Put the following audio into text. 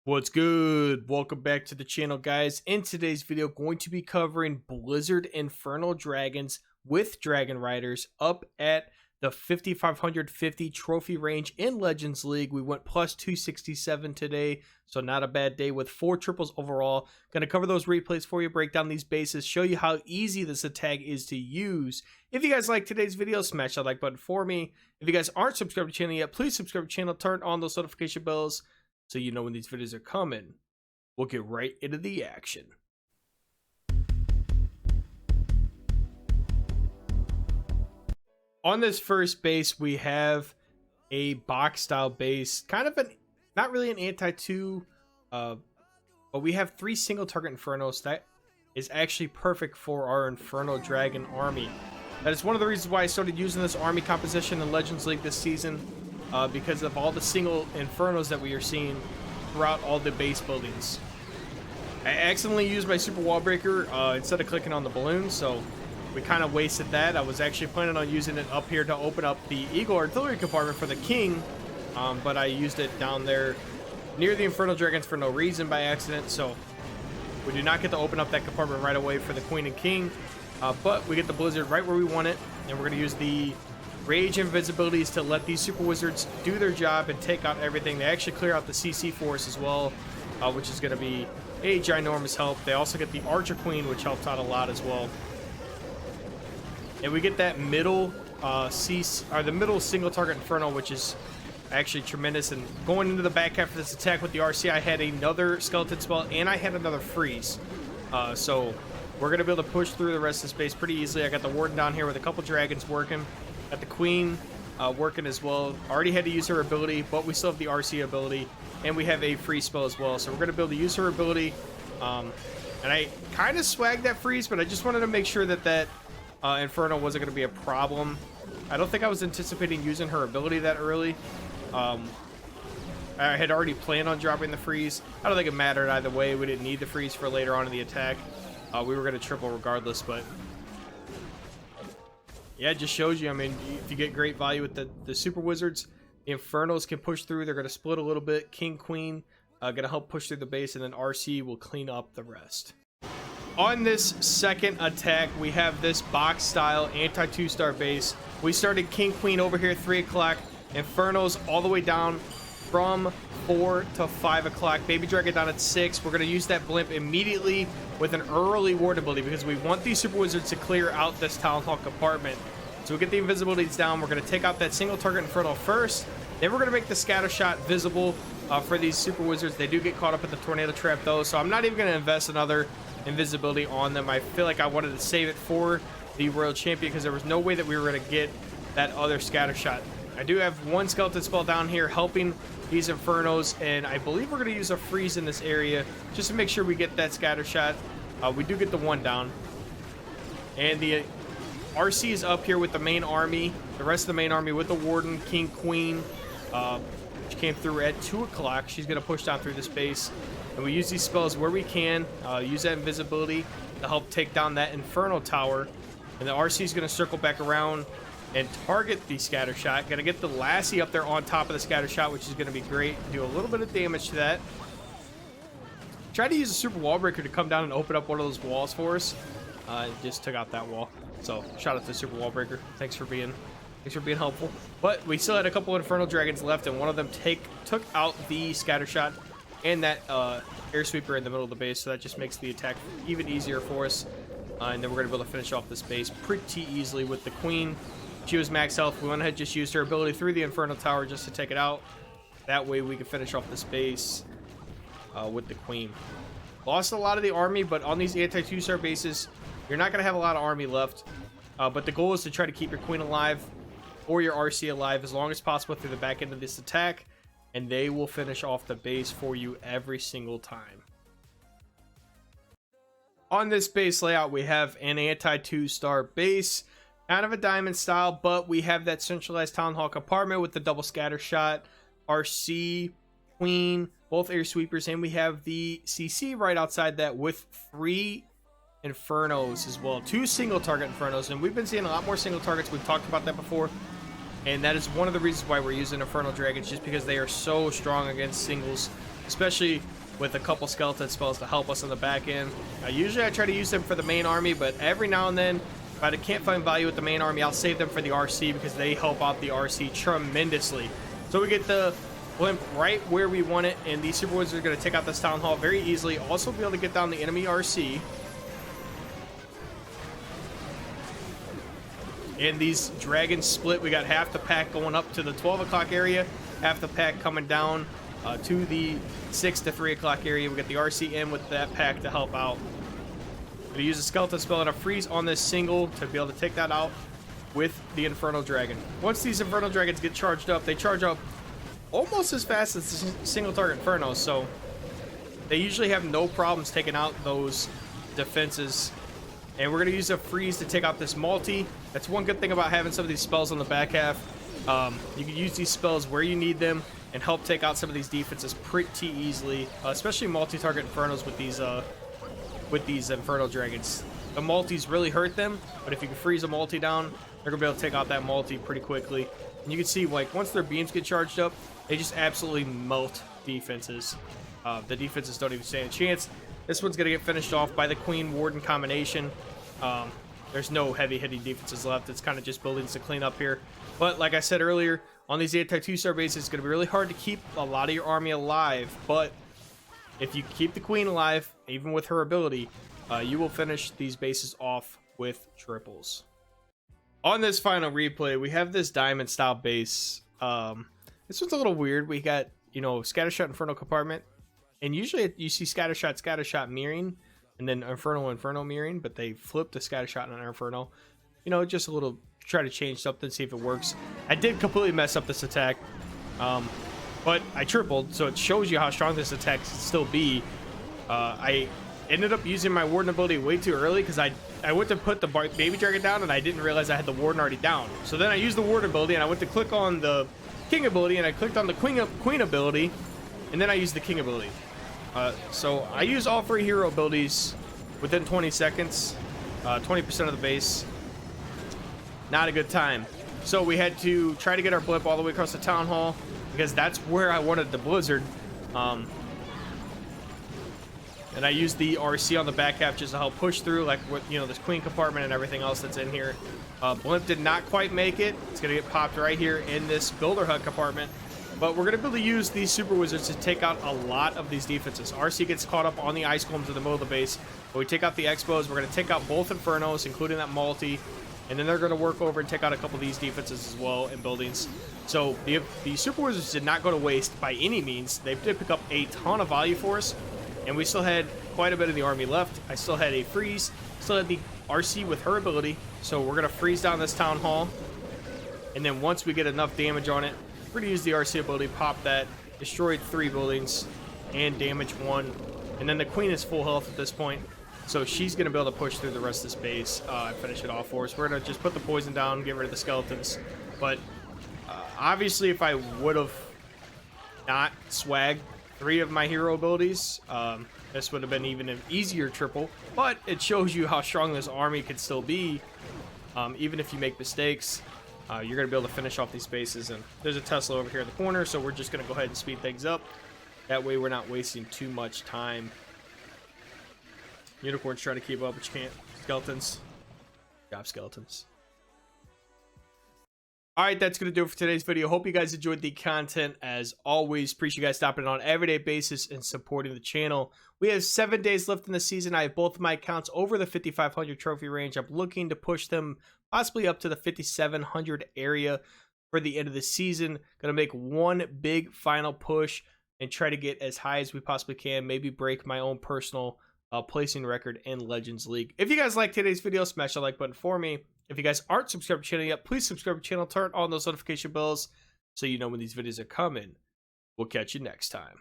What's good? Welcome back to the channel, guys. In today's video, going to be covering Blizzard Infernal Dragons with Dragon Riders up at the 5,550 trophy range in Legends League. We went plus 267 today, so not a bad day with 4 triples overall. Gonna cover those replays for you, break down these bases, show you how easy this attack is to use. If you guys like today's video, smash that like button for me. If you guys aren't subscribed to the channel yet, please subscribe to the channel, turn on those notification bells so you know when these videos are coming. We'll get right into the action. On this first base, we have a box style base, kind of not really an anti-2, but we have 3 single target Infernos. That is actually perfect for our Inferno Dragon army. That is one of the reasons why I started using this army composition in Legends League this season. Because of all the single Infernos that we are seeing throughout all the base buildings. I accidentally used my super wall breaker instead of clicking on the balloon, so we kind of wasted that. I was actually planning on using it up here to open up the Eagle Artillery compartment for the King, but I used it down there near the Infernal Dragons for no reason by accident, so we do not get to open up that compartment right away for the Queen and King, but we get the Blizzard right where we want it, and we're going to use the Rage Invisibilities to let these Super Wizards do their job and take out everything. They actually clear out the CC for us as well, which is going to be a ginormous help. They also get the Archer Queen, which helps out a lot as well. And we get that middle the middle single target Inferno, which is actually tremendous. And going into the back half of this attack with the RC, I had another skeleton spell and I had another freeze. So we're going to be able to push through the rest of the space pretty easily. I got the Warden down here with a couple dragons working. Got the Queen working as well. Already had to use her ability, but we still have the RC ability, and we have a freeze spell as well. So we're going to be able to use her ability. And I kind of swagged that freeze, but I just wanted to make sure that Inferno wasn't going to be a problem. I don't think I was anticipating using her ability that early. I had already planned on dropping the freeze. I don't think it mattered either way. We didn't need the freeze for later on in the attack. We were going to triple regardless, but yeah, it just shows you, I mean, if you get great value with the Super Wizards, the Infernos can push through. They're going to split a little bit. King, Queen, going to help push through the base, and then RC will clean up the rest. On this second attack, we have this box-style anti-2-star base. We started King, Queen over here at 3 o'clock. Infernos all the way down from 4 to 5 o'clock. Baby Dragon down at 6. We're going to use that blimp immediately with an early ward ability because we want these Super Wizards to clear out this Town Hall compartment. So we get the invisibilities down. We're going to take out that single target Inferno first. Then we're going to make the scatter shot visible for these Super Wizards. They do get caught up in the tornado trap though, so I'm not even going to invest another invisibility on them. I feel like I wanted to save it for the Royal Champion because there was no way that we were going to get that other scatter shot. I do have one skeleton spell down here helping these Infernos, and I believe we're going to use a freeze in this area just to make sure we get that scatter shot. We do get the one down, and the RC is up here with the main army, the rest of the main army with the Warden, King, Queen, which came through at 2 o'clock. She's going to push down through the space, and we use these spells where we can, use that invisibility to help take down that Inferno tower, and the RC is going to circle back around and target the scatter shot. Gonna get the Lassie up there on top of the scatter shot, which is gonna be great. Do a little bit of damage to that. Try to use a super wall breaker to come down and open up one of those walls for us. Just took out that wall. So shout out to the super wall breaker. Thanks for being helpful. But we still had a couple of Infernal Dragons left, and one of them took out the scatter shot and that air sweeper in the middle of the base. So that just makes the attack even easier for us. And then we're gonna be able to finish off this base pretty easily with the Queen. She was max health. We went ahead and just used her ability through the Inferno Tower just to take it out. That way we can finish off this base with the Queen. Lost a lot of the army, but on these anti-2-star bases, you're not going to have a lot of army left. But the goal is to try to keep your Queen alive or your RC alive as long as possible through the back end of this attack, and they will finish off the base for you every single time. On this base layout, we have an anti-2-star base. Kind of a diamond style, but we have that centralized Town Hall compartment with the double scatter shot, RC, Queen, both air sweepers, and we have the CC right outside that with 3 Infernos as well. 2 single target Infernos, and we've been seeing a lot more single targets. We've talked about that before, and that is one of the reasons why we're using Infernal Dragons, just because they are so strong against singles. especially with a couple skeleton spells to help us on the back end. Usually I try to use them for the main army, but every now and then, if I can't find value with the main army, I'll save them for the RC because they help out the RC tremendously. So we get the blimp right where we want it, and these super wizards are going to take out this town hall very easily. Also be able to get down the enemy RC. And these dragons split. We got half the pack going up to the 12 o'clock area, half the pack coming down to the 6 to 3 o'clock area. We got the RC in with that pack to help out. Gonna use a skeleton spell and a freeze on this single to be able to take that out with the Inferno Dragon. Once these Inferno Dragons get charged up, they charge up almost as fast as the single target Infernos, so they usually have no problems taking out those defenses. And we're going to use a freeze to take out this multi. That's one good thing about having some of these spells on the back half. You can use these spells where you need them and help take out some of these defenses pretty easily, especially multi-target Infernos with these Inferno Dragons. The multis really hurt them, but if you can freeze a multi down, they're going to be able to take out that multi pretty quickly. And you can see, like, once their beams get charged up, they just absolutely melt defenses. The defenses don't even stand a chance. This one's going to get finished off by the Queen Warden combination. There's no heavy hitting defenses left. It's kind of just buildings to clean up here. But like I said earlier, on these anti-2-star bases, it's going to be really hard to keep a lot of your army alive. But if you keep the Queen alive, even with her ability, you will finish these bases off with triples. On this final replay, we have this diamond style base. This one's a little weird. We got, you know, Scattershot Inferno compartment. And usually you see Scattershot mirroring, and then Inferno mirroring, but they flipped the Scattershot and Inferno. You know, just a little, try to change something, see if it works. I did completely mess up this attack, but I tripled, so it shows you how strong this attack can still be. I ended up using my Warden ability way too early because I went to put the baby dragon down, and I didn't realize I had the Warden already down. So then I used the Warden ability, and I went to click on the King ability, and I clicked on the Queen ability, and then I used the King ability. So I use all 3 hero abilities within 20 seconds, 20% of the base. Not a good time. So we had to try to get our blip all the way across the town hall because that's where I wanted the blizzard. And I used the RC on the back half just to help push through, like, with, you know, this Queen compartment and everything else that's in here. Blimp did not quite make it. It's gonna get popped right here in this builder hut compartment. But we're going to be able to use these super wizards to take out a lot of these defenses. RC gets caught up on the ice combs in the middle of the base. But we take out the expos. We're going to take out both Infernos, including that multi. And then they're going to work over and take out a couple of these defenses as well in buildings. So the super wizards did not go to waste by any means. They did pick up a ton of value for us. And we still had quite a bit of the army left. I still had a freeze. Still had the RC with her ability. So we're going to freeze down this town hall. And then once we get enough damage on it, we're going to use the RC ability, pop that, destroyed 3 buildings, and damage 1. And then the Queen is full health at this point, so she's going to be able to push through the rest of this base and finish it off for us. We're going to just put the poison down, get rid of the skeletons. But obviously, if I would have not swagged 3 of my hero abilities, this would have been even an easier triple. But it shows you how strong this army can still be, even if you make mistakes. You're going to be able to finish off these bases. And there's a Tesla over here in the corner, so we're just going to go ahead and speed things up. That way we're not wasting too much time. Unicorns trying to keep up, but you can't. Skeletons. Job skeletons. Alright, that's going to do it for today's video. Hope you guys enjoyed the content. As always, appreciate you guys stopping on an everyday basis and supporting the channel. We have 7 days left in the season. I have both of my accounts over the 5,500 trophy range. I'm looking to push them possibly up to the 5,700 area for the end of the season. Going to make one big final push and try to get as high as we possibly can. Maybe break my own personal placing record in Legends League. If you guys liked today's video, smash the like button for me. If you guys aren't subscribed to the channel yet, please subscribe to the channel, turn on those notification bells so you know when these videos are coming. We'll catch you next time.